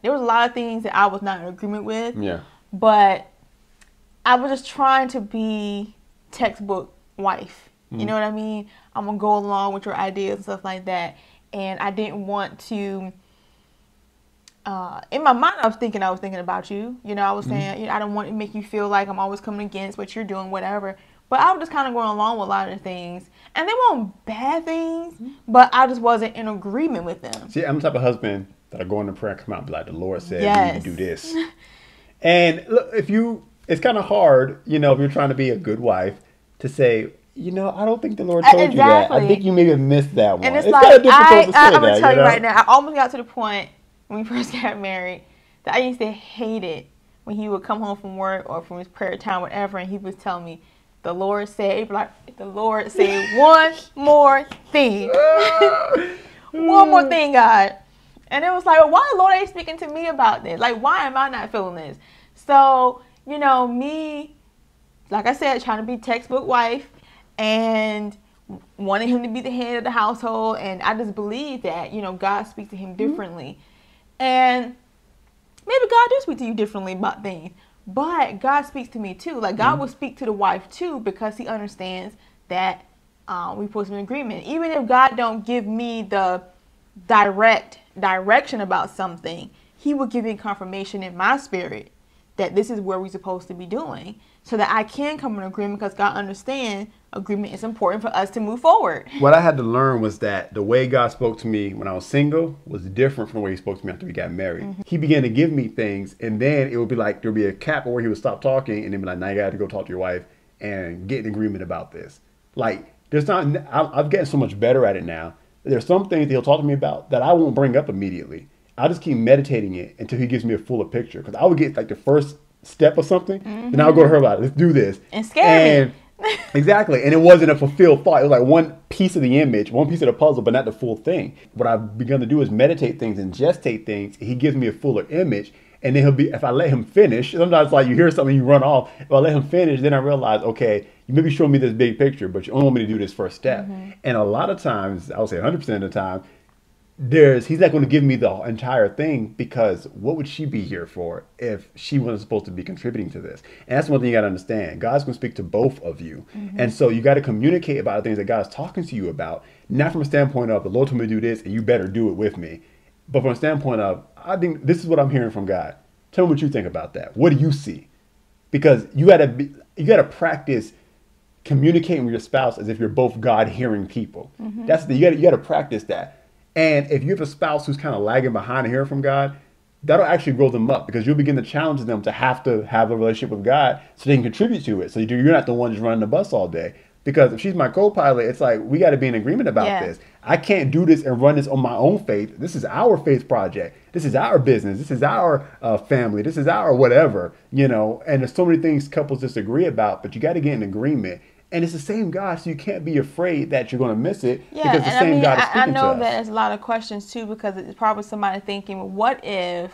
there was a lot of things that I was not in agreement with. Yeah. But I was just trying to be textbook wife. You know what I mean? I'm going to go along with your ideas and stuff like that. And I didn't want to, in my mind, I was thinking about you. You know, I was saying, you know, I don't want to make you feel like I'm always coming against what you're doing, whatever. But I was just kind of going along with a lot of the things. And they weren't bad things, but I just wasn't in agreement with them. See, I'm the type of husband that I go into prayer and come out and be like, the Lord said, Yes. you need to do this. And look, it's kind of hard, you know, if you're trying to be a good wife, to say, you know, I don't think the Lord told you that. I think you maybe have missed that one. And it's kind like, of difficult to say I'm going to tell you you know? right now, I almost got to the point when we first got married that I used to hate it when he would come home from work or from his prayer time, whatever, and he was telling me, the Lord said, he'd be like, the Lord said one more thing. One more thing, God. And it was like, well, why the Lord ain't speaking to me about this? Like, why am I not feeling this? So, you know, me, like I said, trying to be textbook wife and wanting him to be the head of the household. And I just believe that, you know, God speaks to him differently. And maybe God does speak to you differently about things. But God speaks to me too. Like, God will speak to the wife too, because he understands that we're supposed to be in agreement. Even if God don't give me the direct direction about something, he will give me confirmation in my spirit that this is where we're supposed to be doing, so that I can come in agreement, because God understands agreement is important for us to move forward. What I had to learn was that the way God spoke to me when I was single was different from the way he spoke to me after we got married. He began to give me things, and then it would be like there'd be a cap where he would stop talking and then be like, now you got to go talk to your wife and get in agreement about this. Like, there's not, I've gotten so much better at it now. There's some things that he'll talk to me about that I won't bring up immediately. I'll just keep meditating it until he gives me a fuller picture. Because I would get like the first step of something, then I'll go to her about it. Let's do this. And scare me. Exactly. And it wasn't a fulfilled thought. It was like one piece of the image, one piece of the puzzle, but not the full thing. What I've begun to do is meditate things and gestate things. He gives me a fuller image. And then if I let him finish, sometimes like you hear something, you run off. If I let him finish, then I realize, okay, you may be showing me this big picture, but you only want me to do this first step. And a lot of times, I would say 100% of the time, he's not going to give me the entire thing, because what would she be here for if she wasn't supposed to be contributing to this? And that's one thing you got to understand. God's going to speak to both of you. And so you got to communicate about the things that God's talking to you about, not from a standpoint of the Lord told me to do this and you better do it with me, but from a standpoint of, I think this is what I'm hearing from God. Tell me what you think about that. What do you see? Because you got to practice communicating with your spouse as if you're both God-hearing people. You got to practice that. And if you have a spouse who's kind of lagging behind and hearing from God, that'll actually grow them up, because you'll begin to challenge them to have a relationship with God so they can contribute to it. So you're not the one just running the bus all day. Because if she's my co-pilot, it's like, we got to be in agreement about this. I can't do this and run this on my own faith. This is our faith project. This is our business. This is our family. This is our whatever, you know. And there's so many things couples disagree about, but you got to get in agreement. And it's the same God, so you can't be afraid that you're going to miss it, because the same God is speaking to us. I know that there's a lot of questions too, because it's probably somebody thinking, what if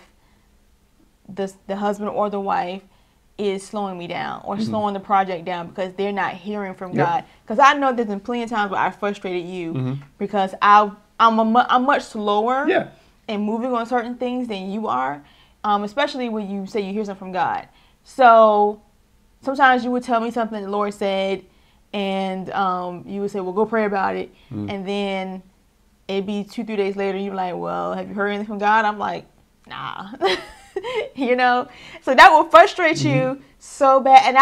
the husband or the wife is slowing me down or slowing the project down because they're not hearing from God? Because I know there's been plenty of times where I frustrated you because I'm much slower in moving on certain things than you are, especially when you say you hear something from God. So sometimes you would tell me something the Lord said, and you would say, well, go pray about it. And then it'd be 2-3 days later, you're like, well, have you heard anything from God? I'm like, nah. You know? So that will frustrate you so bad. And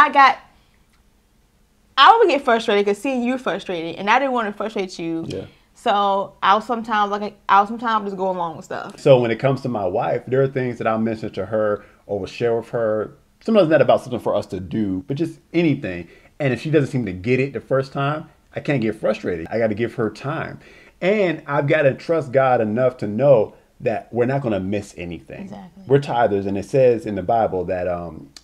I would get frustrated because seeing you frustrated, and I didn't want to frustrate you. So I'll sometimes just go along with stuff. So when it comes to my wife, there are things that I'll mention to her or will share with her. Sometimes not about something for us to do, but just anything. And if she doesn't seem to get it the first time, I can't get frustrated. I got to give her time. And I've got to trust God enough to know that we're not going to miss anything. Exactly. We're tithers, and it says in the Bible that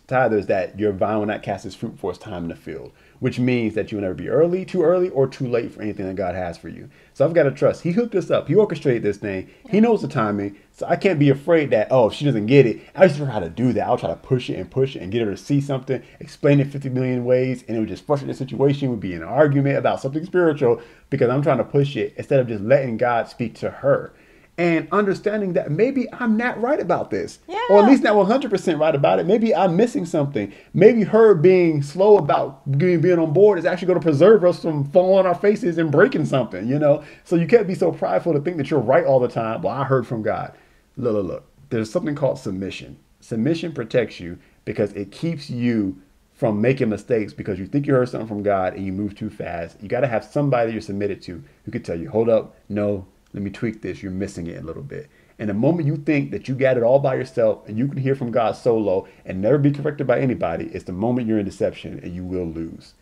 tithers, that your vine will not cast its fruit before its time in the field, which means that you will never be too early or too late for anything that God has for you. So I've got to trust. He hooked us up. He orchestrated this thing. He knows the timing. So I can't be afraid that, if she doesn't get it, I just know how to do that. I'll try to push it and get her to see something, explain it 50 million ways, and it would just frustrate the situation. It would be an argument about something spiritual because I'm trying to push it instead of just letting God speak to her. and understanding that maybe I'm not right about this, or at Yeah. least not 100% right about it. Maybe I'm missing something. Maybe her being slow about being on board is actually going to preserve us from falling on our faces and breaking something, you know? So you can't be so prideful to think that you're right all the time. Well, I heard from God. Look. There's something called submission. Submission protects you because it keeps you from making mistakes because you think you heard something from God and you move too fast. You got to have somebody you're submitted to who could tell you, hold up, no, let me tweak this. You're missing it a little bit. And the moment you think that you got it all by yourself and you can hear from God solo and never be corrected by anybody, it's the moment you're in deception and you will lose.